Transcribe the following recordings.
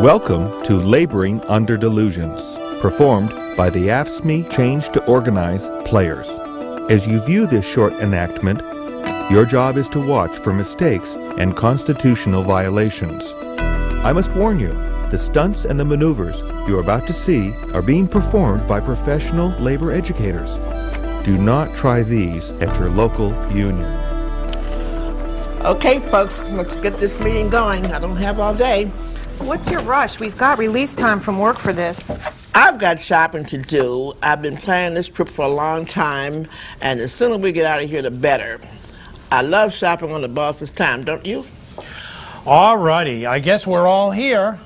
Welcome to Laboring Under Delusions, performed by the AFSME Change to Organize players. As you view this short enactment, your job is to watch for mistakes and constitutional violations. I must warn you, the stunts and the maneuvers you are about to see are being performed by professional labor educators. Do not try these at your local union. Okay, folks, let's get this meeting going. I don't have all day. What's your rush? We've got release time from work for this. I've got shopping to do. I've been planning this trip for a long time, and the sooner we get out of here, the better. I love shopping on the boss's time, don't you? All righty, I guess we're all here.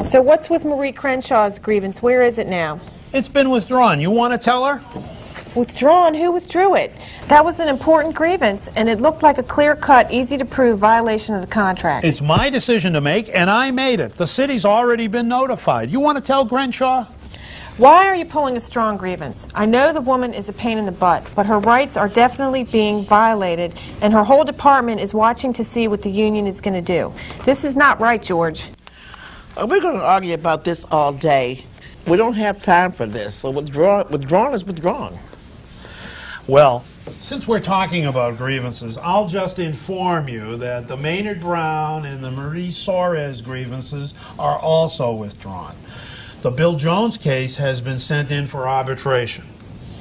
So what's with Marie Crenshaw's grievance? Where is it now? It's been withdrawn. You want to tell her? Withdrawn? Who withdrew it? That was an important grievance, and it looked like a clear-cut, easy-to-prove violation of the contract. It's my decision to make, and I made it. The city's already been notified. You want to tell Crenshaw? Why are you pulling a strong grievance? I know the woman is a pain in the butt, but her rights are definitely being violated, and her whole department is watching to see what the union is going to do. This is not right, George. We're going to argue about this all day. We don't have time for this, so withdrawn is withdrawn. Well, since we're talking about grievances, I'll just inform you that the Maynard Brown and the Marie Suarez grievances are also withdrawn. The Bill Jones case has been sent in for arbitration.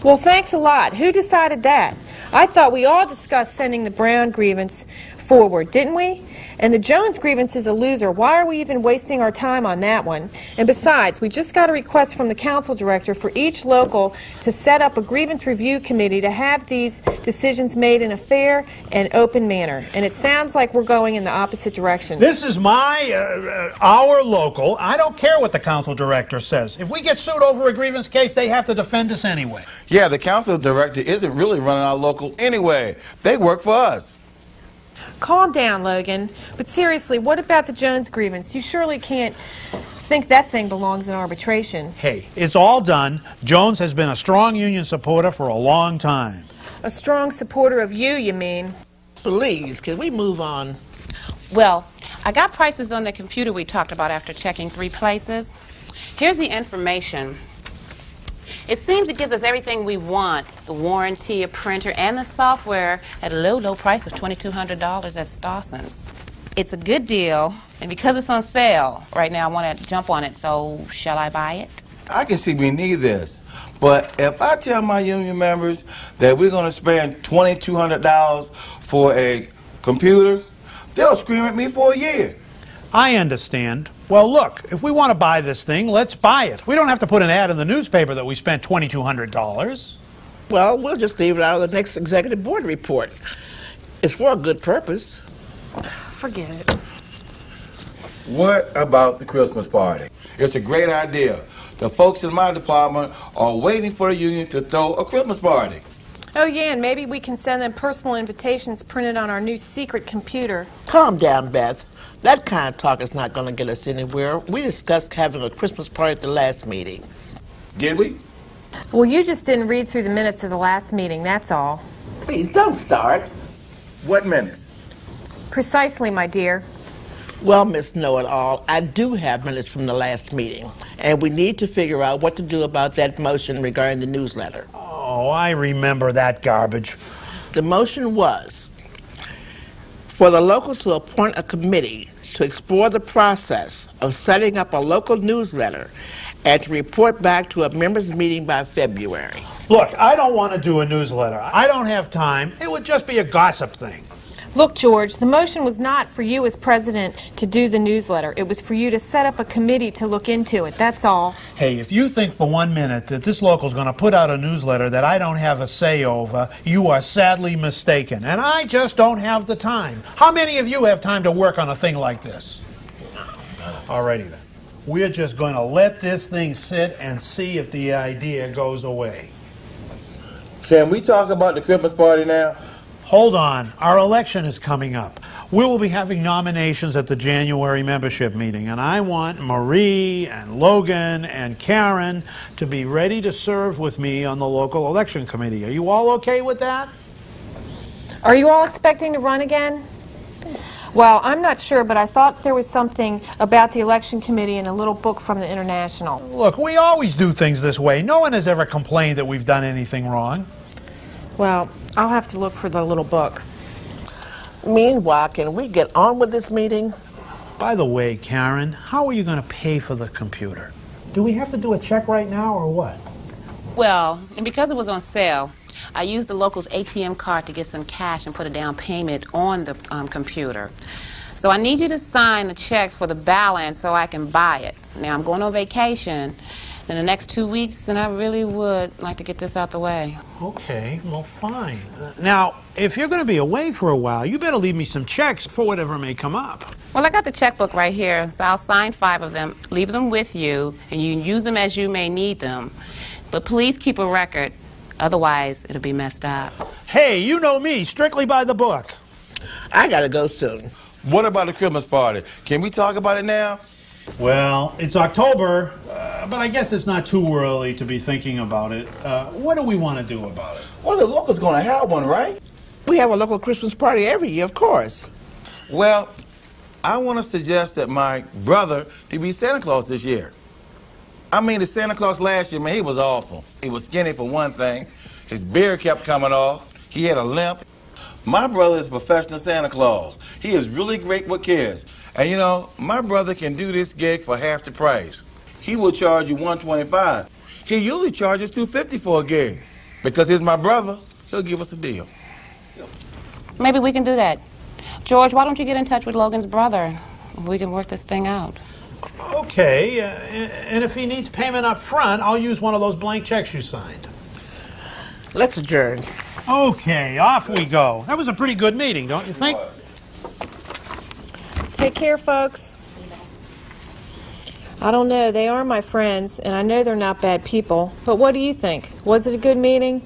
Well, thanks a lot. Who decided that? I thought we all discussed sending the Brown grievance forward, didn't we? And the Jones grievance is a loser. Why are we even wasting our time on that one? And besides, we just got a request from the council director for each local to set up a grievance review committee to have these decisions made in a fair and open manner. And it sounds like we're going in the opposite direction. This is our local. I don't care what the council director says. If we get sued over a grievance case, they have to defend us anyway. Yeah, the council director isn't really running our local anyway. They work for us. Calm down, Logan. But seriously, what about the Jones grievance? You surely can't think that thing belongs in arbitration. Hey, it's all done. Jones has been a strong union supporter for a long time. A strong supporter of you mean? Please, can we move on? Well, I got prices on the computer we talked about after checking 3 places. Here's the information. It seems it gives us everything we want, the warranty, a printer, and the software at a low, low price of $2,200 at Stawson's. It's a good deal, and because it's on sale right now, I want to jump on it, so shall I buy it? I can see we need this, but if I tell my union members that we're going to spend $2,200 for a computer, they'll scream at me for a year. I understand. Well, look, if we want to buy this thing, let's buy it. We don't have to put an ad in the newspaper that we spent $2,200. Well, we'll just leave it out of the next executive board report. It's for a good purpose. Forget it. What about the Christmas party? It's a great idea. The folks in my department are waiting for the union to throw a Christmas party. Oh, yeah, and maybe we can send them personal invitations printed on our new secret computer. Calm down, Beth. That kind of talk is not going to get us anywhere. We discussed having a Christmas party at the last meeting. Did we? Well, you just didn't read through the minutes of the last meeting, that's all. Please, don't start. What minutes? Precisely, my dear. Well, Miss Know-It-All, I do have minutes from the last meeting, and we need to figure out what to do about that motion regarding the newsletter. Oh, I remember that garbage. The motion was for the local to appoint a committee to explore the process of setting up a local newsletter and to report back to a members' meeting by February. Look, I don't want to do a newsletter. I don't have time. It would just be a gossip thing. Look, George, the motion was not for you as president to do the newsletter. It was for you to set up a committee to look into it, that's all. Hey, if you think for 1 minute that this local's going to put out a newsletter that I don't have a say over, you are sadly mistaken. And I just don't have the time. How many of you have time to work on a thing like this? Alrighty then. We're just going to let this thing sit and see if the idea goes away. Can we talk about the Christmas party now? Hold on. Our election is coming up. We will be having nominations at the January membership meeting, and I want Marie and Logan and Karen to be ready to serve with me on the local election committee. Are you all okay with that? Are you all expecting to run again? Well, I'm not sure, but I thought there was something about the election committee in a little book from the International. Look, we always do things this way. No one has ever complained that we've done anything wrong. Well, I'll have to look for the little book. Meanwhile, can we get on with this meeting? By the way, Karen, how are you going to pay for the computer? Do we have to do a check right now or what? Well, and because it was on sale, I used the local's ATM card to get some cash and put a down payment on the computer. So I need you to sign the check for the balance so I can buy it. Now, I'm going on vacation in the next 2 weeks, and I really would like to get this out the way. Okay, well, fine. Now, if you're going to be away for a while, you better leave me some checks for whatever may come up. Well, I got the checkbook right here, so I'll sign 5 of them, leave them with you, and you can use them as you may need them. But please keep a record, otherwise it'll be messed up. Hey, you know me, strictly by the book. I gotta go soon. What about the Christmas party? Can we talk about it now? Well, it's October, but I guess it's not too early to be thinking about it. What do we want to do about it? Well, the local's going to have one, right? We have a local Christmas party every year, of course. Well, I want to suggest that my brother be Santa Claus this year. I mean, the Santa Claus last year, man, he was awful. He was skinny for one thing. His beard kept coming off. He had a limp. My brother is a professional Santa Claus. He is really great with kids. And you know, my brother can do this gig for half the price. He will charge you $125. He usually charges $250 for a gig. Because he's my brother, he'll give us a deal. Maybe we can do that. George, why don't you get in touch with Logan's brother? We can work this thing out. Okay, and if he needs payment up front, I'll use one of those blank checks you signed. Let's adjourn. Okay, off we go. That was a pretty good meeting, don't you think? Take care, folks. I don't know. They are my friends, and I know they're not bad people. But what do you think? Was it a good meeting?